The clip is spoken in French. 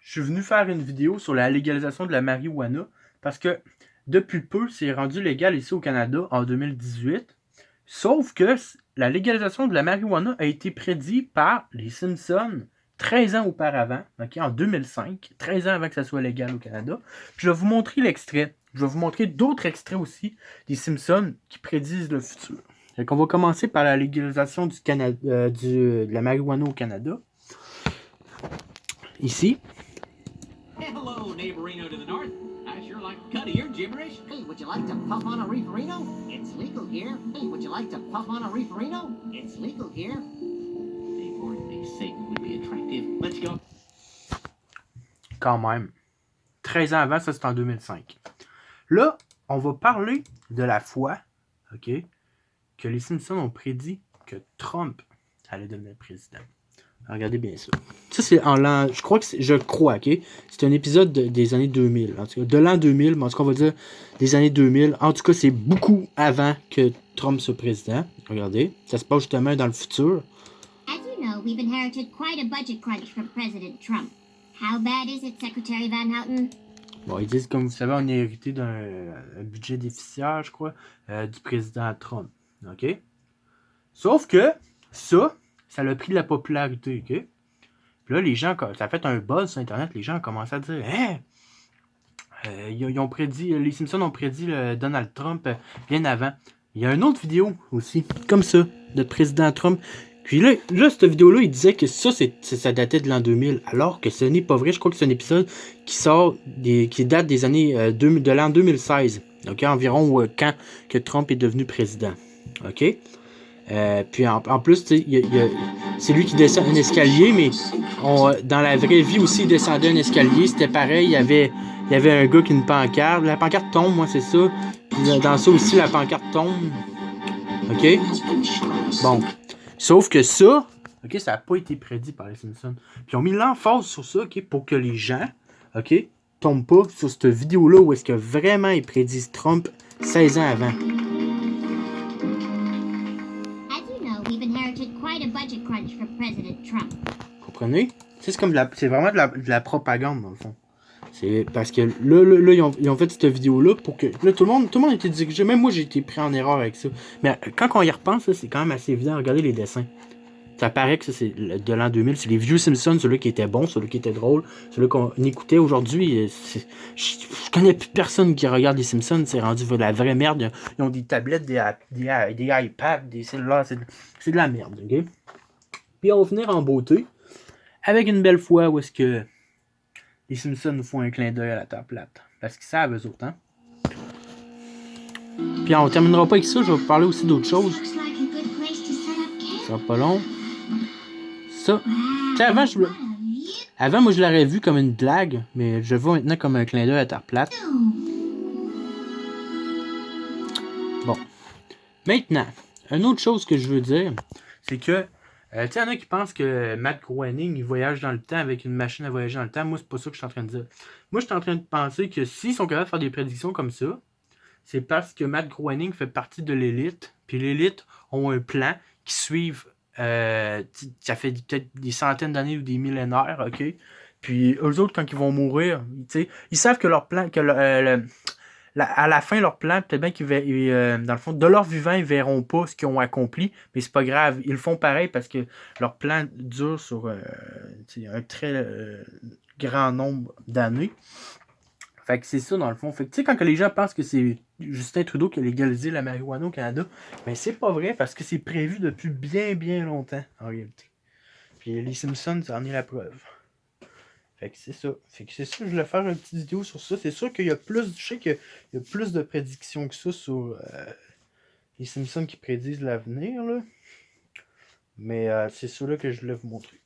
je suis venu faire une vidéo sur la légalisation de la marijuana parce que depuis peu, c'est rendu légal ici au Canada en 2018. Sauf que la légalisation de la marijuana a été prédite par les Simpsons 13 ans auparavant, okay, en 2005, 13 ans avant que ça soit légal au Canada. Puis je vais vous montrer l'extrait. Je vais vous montrer d'autres extraits aussi des Simpsons qui prédisent le futur. Donc on va commencer par la légalisation de la marijuana au Canada. Ici. Hello, neighborino to the north. I sure like the cut of your gibberish. Hey, would you like to puff on a reeferino? It's legal here. Hey, would you like to puff on a reeferino? It's legal here. They they say would be attractive. Let's go. Quand même. 13 ans avant, ça c'est en 2005. Là, on va parler de la fois, ok, que les Simpsons ont prédit que Trump allait devenir président. Regardez bien ça. Ça, c'est en l'an... Je crois, ok? C'est un épisode des années 2000. En tout cas, de l'an 2000, mais en tout cas, on va dire des années 2000. En tout cas, c'est beaucoup avant que Trump soit président. Regardez. Ça se passe justement dans le futur. As you know, we've inherited quite a budget crunch from President Trump. How bad is it, Secretary Van Houten? Bon, ils disent, comme vous savez, on a hérité d'un budget déficitaire, je crois, du président Trump. OK? Sauf que ça a pris de la popularité, OK? Puis là, les gens, ça a fait un buzz sur Internet, les gens ont commencé à dire « Hein? Ils ont prédit, les Simpsons ont prédit Donald Trump bien avant. » Il y a une autre vidéo aussi, comme ça, de président Trump. Puis là cette vidéo-là, il disait que ça datait de l'an 2000, alors que ce n'est pas vrai. Je crois que c'est un épisode qui date des années de l'an 2016, ok, environ quand que Trump est devenu président, ok. Puis en plus, c'est lui qui descend un escalier, mais dans la vraie vie aussi, il descendait un escalier, c'était pareil. Il y avait un gars qui a une pancarte, la pancarte tombe, moi c'est ça. Puis dans ça aussi, la pancarte tombe, ok. Bon. Sauf que ça, ok, ça n'a pas été prédit par les Simpsons. Puis ils ont mis l'emphase sur ça, ok, pour que les gens, ok, tombent pas sur cette vidéo-là où est-ce que vraiment ils prédisent Trump 16 ans avant. As you know, we've inherited quite a budget crunch from President Trump. Comprenez? C'est comme c'est vraiment de la propagande dans le fond. C'est parce que là ils ont fait cette vidéo-là pour que. Là, tout le monde était dirigé. Même moi, j'ai été pris en erreur avec ça. Mais quand on y repense, c'est quand même assez évident. Regardez les dessins. Ça paraît que ça, c'est de l'an 2000. C'est les vieux Simpsons, ceux-là qui étaient bons, ceux-là qui étaient drôles, ceux-là qu'on écoutait aujourd'hui. Je connais plus personne qui regarde les Simpsons. C'est rendu de la vraie merde. Ils ont des tablettes, des iPads, des cellulaires. C'est de la merde, ok? Puis on va finir en beauté avec une belle fois où est-ce que les Simpsons nous font un clin d'œil à la Terre plate. Parce qu'ils savent eux autres, hein? Puis on terminera pas avec ça, je vais vous parler aussi d'autres choses. Ça sera pas long. Ça. Tu sais, avant, moi, je l'aurais vu comme une blague, mais je le vois maintenant comme un clin d'œil à la Terre plate. Bon. Maintenant, une autre chose que je veux dire, c'est que tu sais, il y en a qui pensent que Matt Groening, il voyage dans le temps avec une machine à voyager dans le temps. Moi, c'est pas ça que je suis en train de dire. Moi, je suis en train de penser que s'ils sont capables de faire des prédictions comme ça, c'est parce que Matt Groening fait partie de l'élite. Puis l'élite ont un plan qui suivent. Ça fait peut-être des centaines d'années ou des millénaires, ok? Puis eux autres, quand ils vont mourir, ils savent que leur plan, à la fin, leur plan, peut-être bien qu'ils dans le fond, de leur vivant, ils verront pas ce qu'ils ont accompli, mais c'est pas grave. Ils le font pareil parce que leur plan dure sur un très grand nombre d'années. Fait que c'est ça, dans le fond. Fait que tu sais, quand que les gens pensent que c'est Justin Trudeau qui a légalisé la marijuana au Canada, ben c'est pas vrai parce que c'est prévu depuis bien, bien longtemps, en réalité. Puis les Simpsons, ça en est la preuve. Fait que c'est ça. Je voulais faire une petite vidéo sur ça. C'est sûr qu'il y a plus. Je sais qu'il y a plus de prédictions que ça sur les Simpsons qui prédisent l'avenir, là. Mais c'est ça là que je voulais vous montrer.